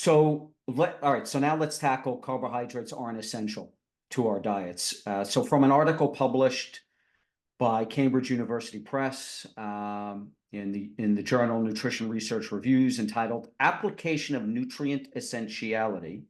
All right. So now let's tackle carbohydrates aren't essential to our diets. So from an article published by Cambridge University Press in the journal Nutrition Research Reviews entitled "Application of Nutrient Essentiality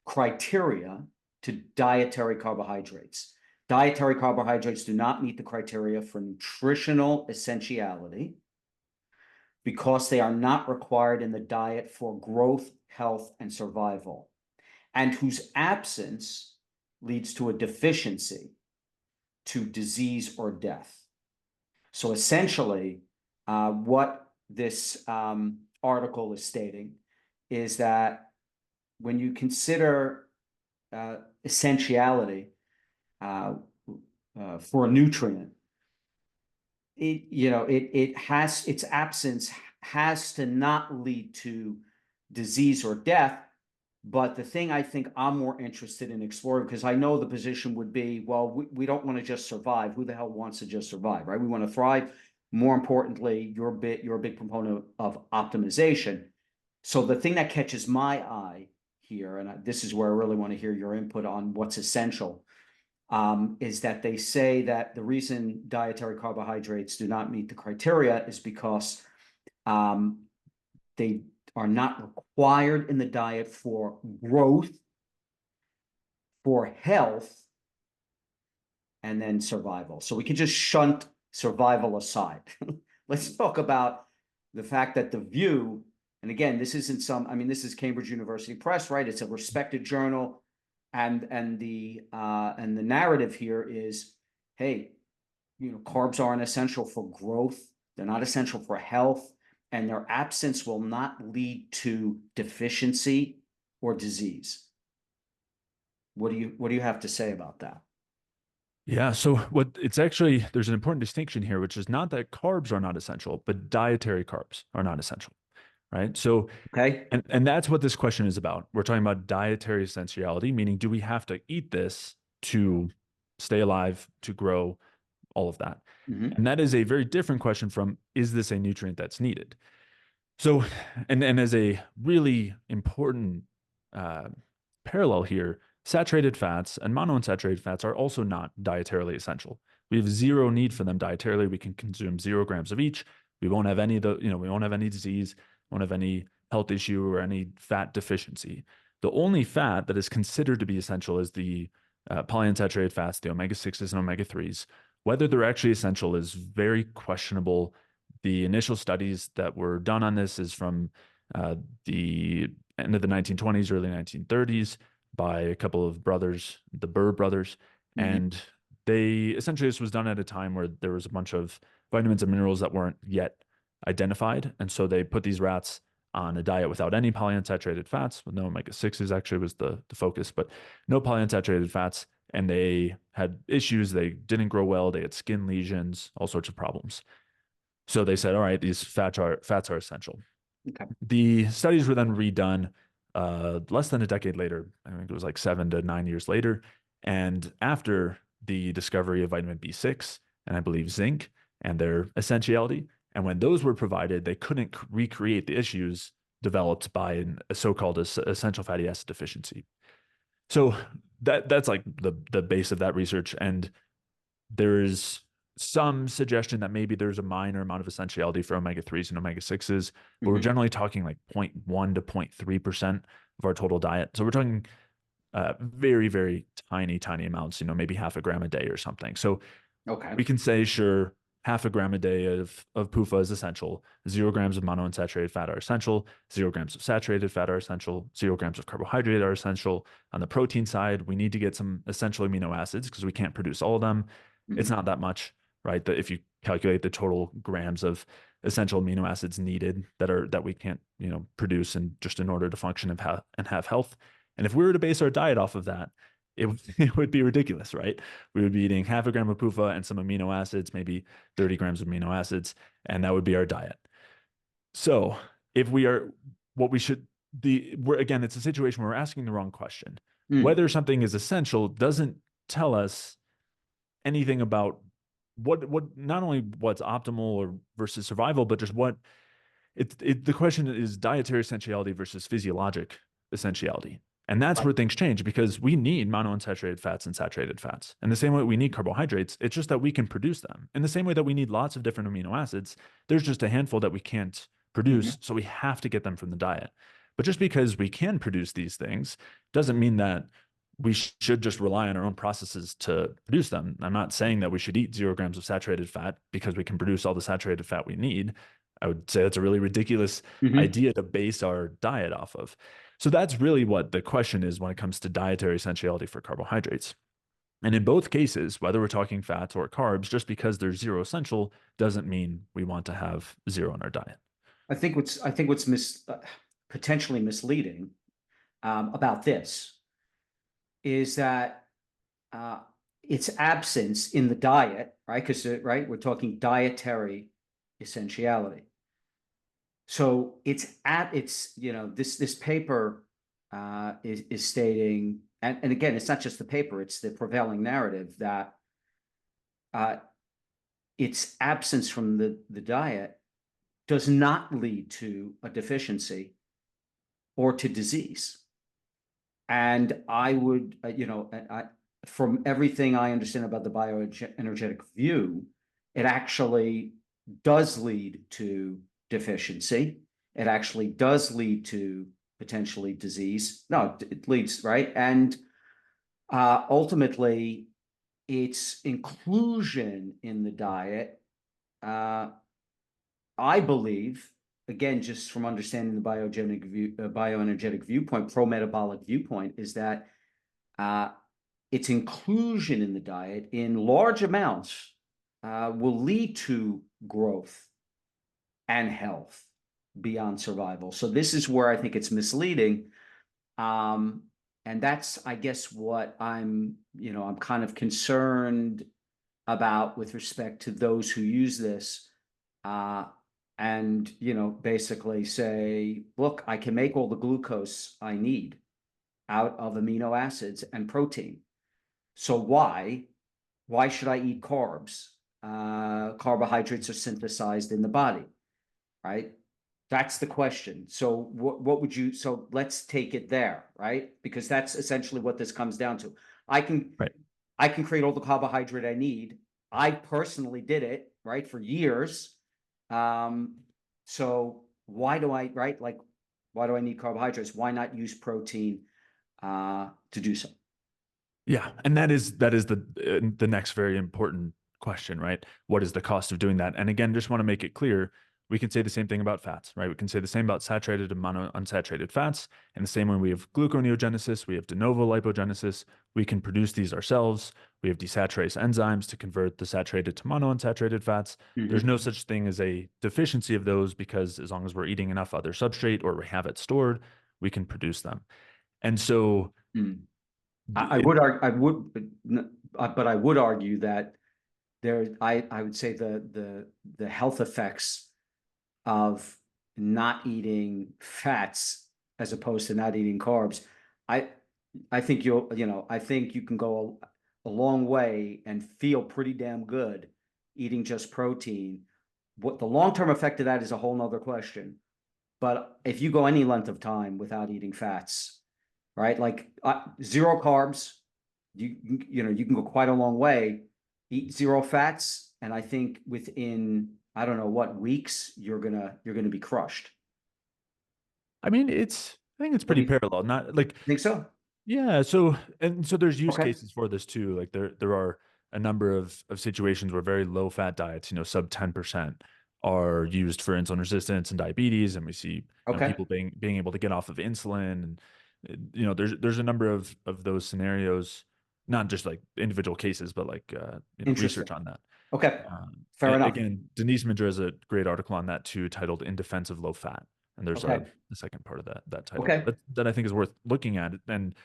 Criteria to Dietary Carbohydrates." Dietary carbohydrates do not meet the criteria for nutritional essentiality because they are not required in the diet for growth, health, and survival, and whose absence leads to a deficiency, to disease or death. So essentially, what this article is stating is that when you consider essentiality for a nutrient, its absence has to not lead to disease or death. But the thing I think I'm more interested in exploring, because I know the position would be, well, we don't want to just survive. Who the hell wants to just survive, right? We want to thrive. More importantly, you're a big proponent of optimization. So the thing that catches my eye here, and this is where I really want to hear your input on what's essential, is that they say that the reason dietary carbohydrates do not meet the criteria is because they are not required in the diet for growth, for health, and then survival. So we can just shunt survival aside. Let's talk about the fact that the View, and again, this is Cambridge University Press, right? It's a respected journal. And the narrative here is, hey, carbs aren't essential for growth. They're not essential for health, and their absence will not lead to deficiency or disease. What do you have to say about that? Yeah. So there's an important distinction here, which is not that carbs are not essential, but dietary carbs are not essential. Right. So, Okay. and that's what this question is about. We're talking about dietary essentiality, meaning do we have to eat this to stay alive, to grow, all of that? Mm-hmm. And that is a very different question from, is this a nutrient that's needed? So, and as a really important uh, parallel here, saturated fats and monounsaturated fats are also not dietarily essential. We have zero need for them dietarily. We can consume 0 grams of each. We won't have we won't have any disease, won't have any health issue or any fat deficiency. The only fat that is considered to be essential is the polyunsaturated fats, the omega-6s and omega-3s. Whether they're actually essential is very questionable. The initial studies that were done on this is from the end of the 1920s, early 1930s by a couple of brothers, the Burr brothers. Mm-hmm. And this was done at a time where there was a bunch of vitamins and minerals that weren't yet identified. And so they put these rats on a diet without any polyunsaturated fats, with no omega-6s actually was the focus, but no polyunsaturated fats. And they had issues. They didn't grow well. They had skin lesions, all sorts of problems. So they said, all right, these fats are essential. Okay. The studies were then redone less than a decade later. I think it was like 7 to 9 years later. And after the discovery of vitamin B6 and I believe zinc and their essentiality, and when those were provided, they couldn't recreate the issues developed by a so-called essential fatty acid deficiency. So that's like the base of that research. And there is some suggestion that maybe there's a minor amount of essentiality for omega-3s and omega-6s, but we're Mm-hmm. generally talking like 0.1 to 0.3% of our total diet. So we're talking very, very tiny amounts, maybe half a gram a day or something. So Okay. we can say, sure, half a gram a day of PUFA is essential. 0 grams of monounsaturated fat are essential. 0 grams of saturated fat are essential. 0 grams of carbohydrate are essential. On the protein side, we need to get some essential amino acids because we can't produce all of them. It's Mm-hmm. not that much, right? That if you calculate the total grams of essential amino acids needed that we can't, produce in order to function and have health. And if we were to base our diet off of that, it would be ridiculous, right? We would be eating half a gram of PUFA and some amino acids, maybe 30 grams of amino acids, and that would be our diet. So if we are what we should we're again, it's a situation where we're asking the wrong question. Mm. Whether something is essential doesn't tell us anything about what not only what's optimal or versus survival, but just what The question is dietary essentiality versus physiologic essentiality. And that's Right. where things change because we need monounsaturated fats and saturated fats. And the same way we need carbohydrates, it's just that we can produce them. In the same way that we need lots of different amino acids, there's just a handful that we can't produce. Mhm. So we have to get them from the diet. But just because we can produce these things doesn't mean that we should just rely on our own processes to produce them. I'm not saying that we should eat 0 grams of saturated fat because we can produce all the saturated fat we need. I would say that's a really ridiculous Mhm. idea to base our diet off of. So that's really what the question is when it comes to dietary essentiality for carbohydrates. And in both cases, whether we're talking fats or carbs, just because they're zero essential doesn't mean we want to have zero in our diet. I think what's potentially misleading about this is that uh, its absence in the diet, right? Because right, we're talking dietary essentiality. So this paper is stating, and again, it's not just the paper; it's the prevailing narrative that uh, its absence from the diet does not lead to a deficiency or to disease. And I would, from everything I understand about the bioenergetic view, it actually does lead to deficiency. It actually does lead to potentially disease. No, it leads, right? And ultimately, its inclusion in the diet, uh, I believe, again, just from understanding the bioenergetic viewpoint, pro-metabolic viewpoint, is that uh, its inclusion in the diet in large amounts will lead to growth and health beyond survival. So this is where I think it's misleading. Um, and that's, I guess, what I'm kind of concerned about with respect to those who use this. Uh, and, basically say, look, I can make all the glucose I need out of amino acids and protein. So why should I eat carbs? Carbohydrates are synthesized in the body, right? That's the question. So what would you? So let's take it there, right? Because that's essentially what this comes down to. I can Right. I can create all the carbohydrate I need. I personally did it, right, for years. Um, so why do I, right? Like, why do I need carbohydrates? Why not use protein to do so? Yeah, and that is the next very important question, right? What is the cost of doing that? And again, just want to make it clear, we can say the same thing about fats, right? We can say the same about saturated and monounsaturated fats. And the same when we have gluconeogenesis, we have de novo lipogenesis, we can produce these ourselves. We have desaturase enzymes to convert the saturated to monounsaturated fats. There's Mhm. no such thing as a deficiency of those because as long as we're eating enough other substrate or we have it stored, we can produce them. And so Mm. I it, would argue, but I would argue that I would say the health effects of not eating fats as opposed to not eating carbs. I I think I think you can go a long way and feel pretty damn good eating just protein. What the long-term effect of that is a whole nother question. But if you go any length of time without eating fats, right? Like zero carbs, you can go quite a long way. Eat zero fats, and I think within I don't know what weeks you're gonna be crushed. I mean, I think it's What pretty do you parallel. Not like, think so? yeah. So there's use Okay. cases for this too. Like there are a number of situations where very low fat diets, sub 10% are used for insulin resistance and diabetes. And we see, Okay. people being able to get off of insulin. And, there's a number of those scenarios, not just like individual cases, but like, research Interesting. on that. Okay. Fair enough. Again, Denise Madra has a great article on that too, titled "In Defense of Low Fat," and there's Okay. the second part of that title Okay. that I think is worth looking at. And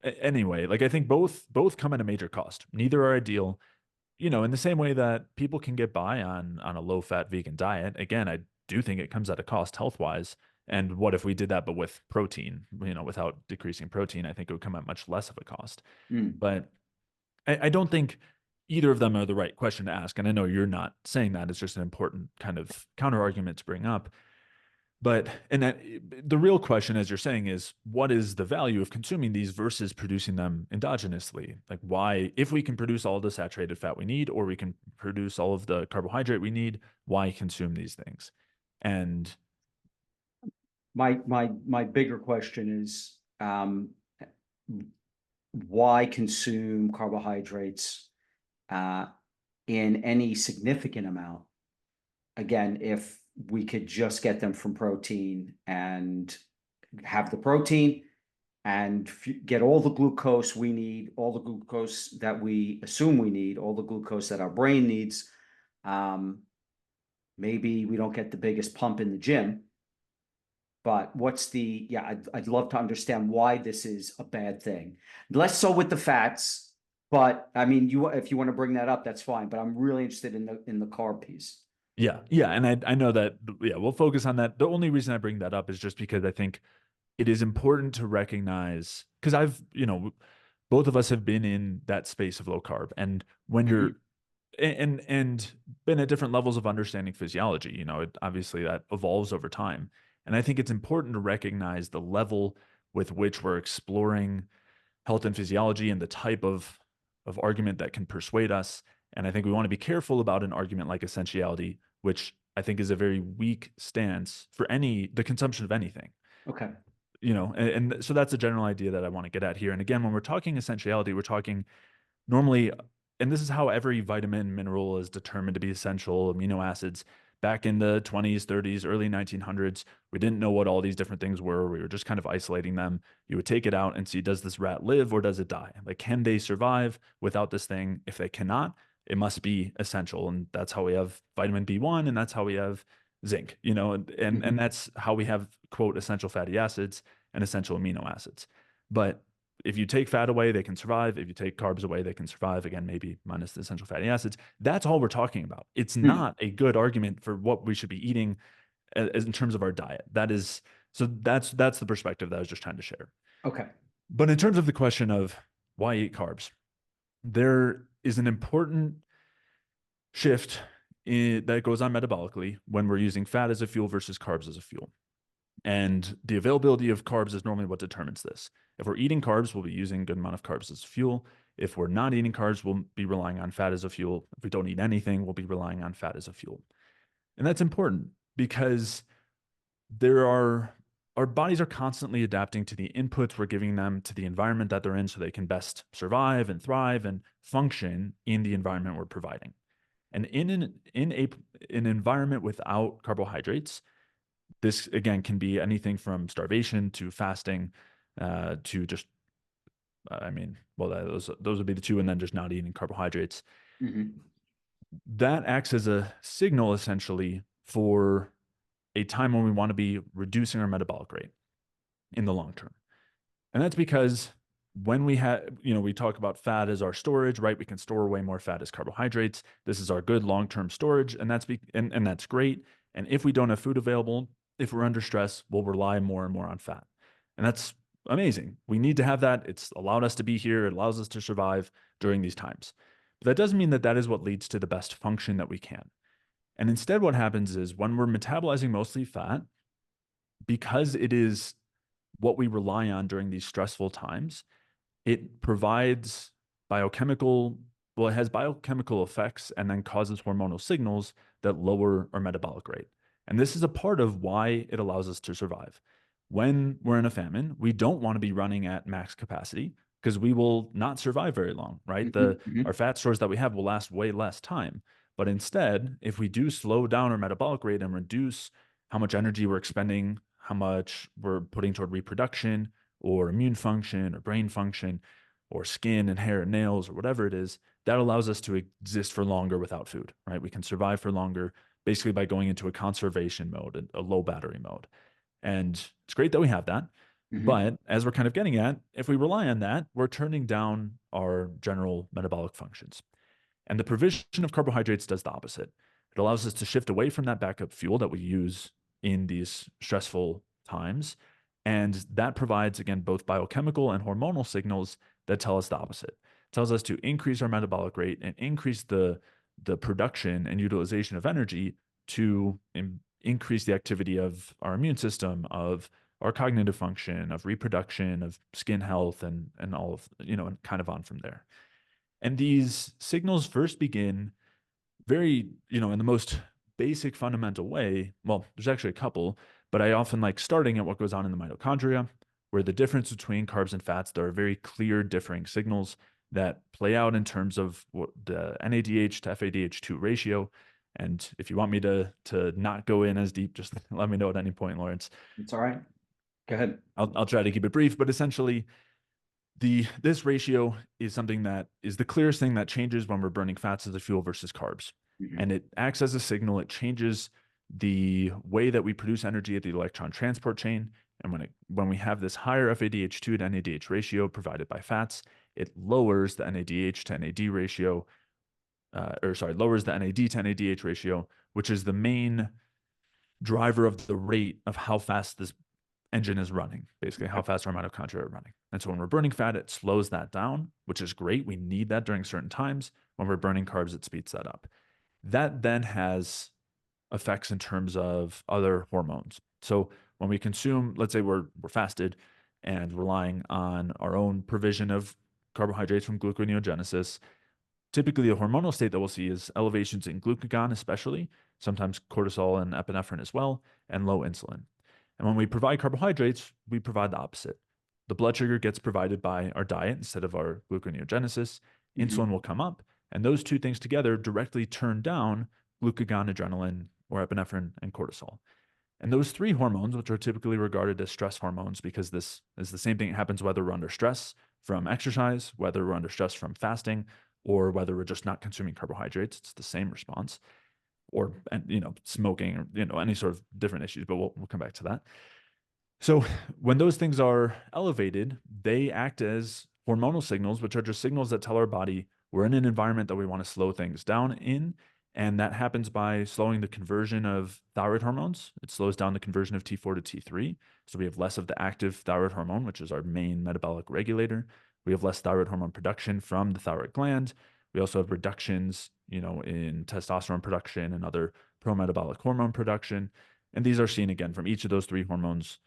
anyway, like I think both come at a major cost. Neither are ideal. In the same way that people can get by on a low fat vegan diet. Again, I do think it comes at a cost health wise. And what if we did that, but with protein? Without decreasing protein, I think it would come at much less of a cost. Mm. But I don't think either of them are the right question to ask. And I know you're not saying that. It's just an important kind of counter argument to bring up. But and that the real question, as you're saying, is what is the value of consuming these versus producing them endogenously? Like why, if we can produce all the saturated fat we need, or we can produce all of the carbohydrate we need, why consume these things? And My bigger question is, why consume carbohydrates in any significant amount? Again, if we could just get them from protein and have the protein and get all the glucose we need, all the glucose that we assume we need, all the glucose that our brain needs. Maybe we don't get the biggest pump in the gym, but I'd love to understand why this is a bad thing. Less so with the fats, but I mean, if you want to bring that up, that's fine. But I'm really interested in the carb piece. yeah, and I know that we'll focus on that. The only reason I bring that up is just because I think it is important to recognize, because both of us have been in that space of low carb, and when you're Mhm. and been at different levels of understanding physiology, obviously that evolves over time. And I think it's important to recognize the level with which we're exploring health and physiology and the type of argument that can persuade us. And I think we want to be careful about an argument like essentiality, which I think is a very weak stance for the consumption of anything. Okay. And so that's a general idea that I want to get at here. And again, when we're talking essentiality, we're talking normally, and this is how every vitamin, mineral is determined to be essential, amino acids. Back in the 20s, 30s, early 1900s, we didn't know what all these different things were. We were just kind of isolating them. You would take it out and see, does this rat live or does it die? Like, can they survive without this thing? If they cannot, it must be essential. And that's how we have vitamin B1, and that's how we have zinc, and Mhm. that's how we have, quote, essential fatty acids and essential amino acids. But if you take fat away, they can survive. If you take carbs away, they can survive. Again, maybe minus the essential fatty acids. That's all we're talking about. It's Hmm. not a good argument for what we should be eating as in terms of our diet. That's the perspective that I was just trying to share. Okay. But in terms of the question of why eat carbs, there is an important shift that goes on metabolically when we're using fat as a fuel versus carbs as a fuel. And the availability of carbs is normally what determines this. If we're eating carbs, we'll be using a good amount of carbs as fuel. If we're not eating carbs, we'll be relying on fat as a fuel. If we don't eat anything, we'll be relying on fat as a fuel. And that's important because our bodies are constantly adapting to the inputs we're giving them, to the environment that they're in, so they can best survive and thrive and function in the environment we're providing. And in an environment without carbohydrates, this again can be anything from starvation to fasting, to just, I mean, well, those would be the two, and then just not eating carbohydrates. Hmm. That acts as a signal essentially for a time when we want to be reducing our metabolic rate in the long term. And that's because when we talk about fat as our storage, right? We can store away more fat as carbohydrates. This is our good long-term storage, and that's great. And if we don't have food available, if we're under stress, we'll rely more and more on fat. And that's amazing. We need to have that. It's allowed us to be here. It allows us to survive during these times. But that doesn't mean that that is what leads to the best function that we can. And instead, what happens is when we're metabolizing mostly fat, because it is what we rely on during these stressful times, it provides biochemical, it has biochemical effects and then causes hormonal signals that lower our metabolic rate. And this is a part of why it allows us to survive. When we're in a famine, we don't want to be running at max capacity because we will not survive very long, right? Hmm. Hmm. Our fat stores that we have will last way less time. But instead, if we do slow down our metabolic rate and reduce how much energy we're expending, how much we're putting toward reproduction, or immune function or brain function or skin and hair and nails or whatever it is, that allows us to exist for longer without food, right? We can survive for longer basically by going into a conservation mode, a low battery mode. And it's great that we have that. Hmm. But as we're kind of getting at, if we rely on that, we're turning down our general metabolic functions. And the provision of carbohydrates does the opposite. It allows us to shift away from that backup fuel that we use in these stressful times. And that provides, again, both biochemical and hormonal signals that tell us the opposite. It tells us to increase our metabolic rate and increase the production and utilization of energy to increase the activity of our immune system, of our cognitive function, of reproduction, of skin health, and all of, and kind of on from there. And these signals first begin very, in the most basic fundamental way. Well, there's actually a couple, but I often like starting at what goes on in the mitochondria, where the difference between carbs and fats, there are very clear differing signals that play out in terms of what the NADH to FADH2 ratio. And if you want me to not go in as deep, just let me know at any point, Lawrence. It's all right. Go ahead. I'll try to keep it brief, but essentially this ratio is something that is the clearest thing that changes when we're burning fats as a fuel versus carbs. Mhm. And it acts as a signal. It changes the way that we produce energy at the electron transport chain. And when we have this higher FADH2 to NADH ratio provided by fats, it lowers the NADH to NAD ratio, lowers the NAD to NADH ratio, which is the main driver of the rate of how fast this engine is running, basically how fast our mitochondria are running. And so when we're burning fat, it slows that down, which is great. We need that during certain times. When we're burning carbs, it speeds that up. That then has effects in terms of other hormones. So when we consume, let's say we're fasted and relying on our own provision of carbohydrates from gluconeogenesis, typically the hormonal state that we'll see is elevations in glucagon, especially, sometimes cortisol and epinephrine as well, and low insulin. And when we provide carbohydrates, we provide the opposite. The blood sugar gets provided by our diet instead of our gluconeogenesis. Insulin will come up, and those two things together directly turn down glucagon, adrenaline, or epinephrine and cortisol. And those three hormones, which are typically regarded as stress hormones, because this is the same thing that happens whether we're under stress from exercise, whether we're under stress from fasting, or whether we're just not consuming carbohydrates, it's the same response, or smoking, or any sort of different issues, but we'll come back to that. So when those things are elevated, they act as hormonal signals, which are just signals that tell our body we're in an environment that we want to slow things down in. And that happens by slowing the conversion of thyroid hormones. It slows down the conversion of T4 to T3. So we have less of the active thyroid hormone, which is our main metabolic regulator. We have less thyroid hormone production from the thyroid gland. We also have reductions, in testosterone production and other pro-metabolic hormone production. And these are seen again from each of those three hormones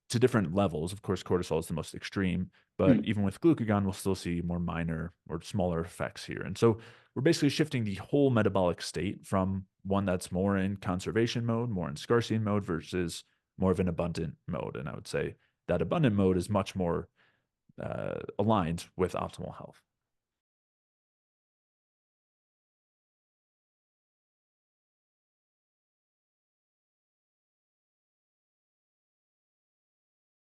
to different levels. Of course, cortisol is the most extreme, but even with glucagon, we'll still see more minor or smaller effects here. And so we're basically shifting the whole metabolic state from one that's more in conservation mode, more in scarcity mode, versus more of an abundant mode. And I would say that abundant mode is much more aligned with optimal health.